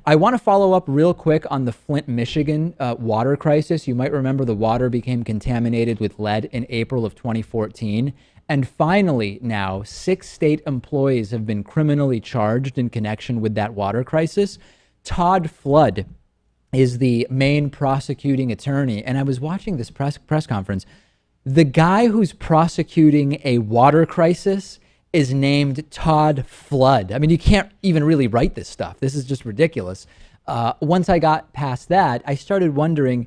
I want to follow up real quick on the Flint, Michigan water crisis. You might remember the water became contaminated with lead in April of 2014. And finally, now, 6 state employees have been criminally charged in connection with that water crisis. Todd Flood is the main prosecuting attorney. And I was watching this press conference. The guy who's prosecuting a water crisis is named Todd Flood. I mean, you can't even really write this stuff. This is just ridiculous. Once I got past that, I started wondering,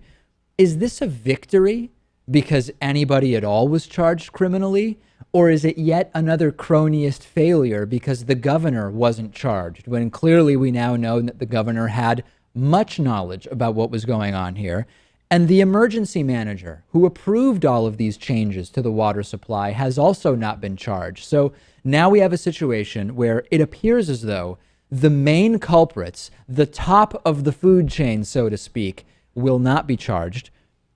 is this a victory because anybody at all was charged criminally? Or is it yet another cronyist failure because the governor wasn't charged, when clearly we now know that the governor had much knowledge about what was going on here? And the emergency manager who approved all of these changes to the water supply has also not been charged. So now we have a situation where it appears as though the main culprits, the top of the food chain, so to speak, will not be charged.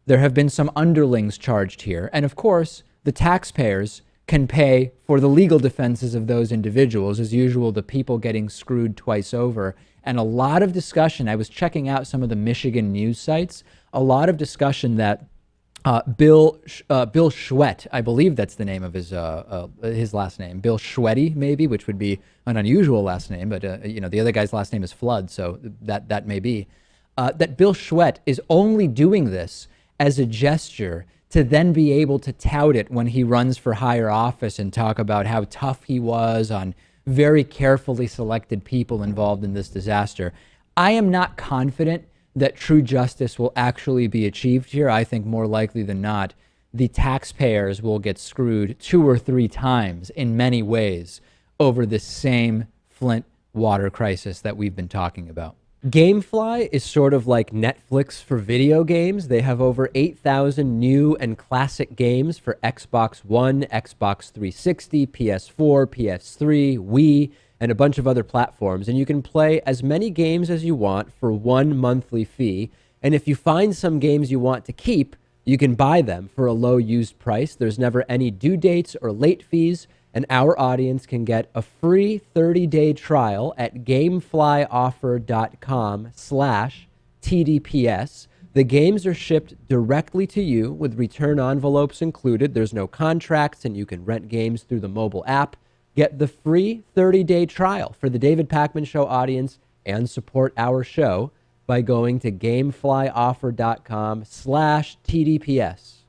There have been some underlings charged here. And of course, the taxpayers can pay for the legal defenses of those individuals. As usual, the people getting screwed twice over. And a lot of discussion. I was checking out some of the Michigan news sites. A lot of discussion that Bill Schwett, I believe that's the name of his last name, Bill Schwetty maybe, which would be an unusual last name, but the other guy's last name is Flood, so that may be. That Bill Schwett is only doing this as a gesture to then be able to tout it when he runs for higher office and talk about how tough he was on very carefully selected people involved in this disaster. I am not confident that true justice will actually be achieved here. I think more likely than not, the taxpayers will get screwed 2 or 3 times in many ways over this same Flint water crisis that we've been talking about. GameFly is sort of like Netflix for video games. They have over 8,000 new and classic games for Xbox One, Xbox 360, PS4, PS3, Wii, and a bunch of other platforms. And you can play as many games as you want for one monthly fee. And if you find some games you want to keep, you can buy them for a low used price. There's never any due dates or late fees. And our audience can get a free 30-day trial at gameflyoffer.com/TDPS. The games are shipped directly to you with return envelopes included. There's no contracts, and you can rent games through the mobile app. Get the free 30-day trial for the David Pakman Show audience and support our show by going to gameflyoffer.com/TDPS.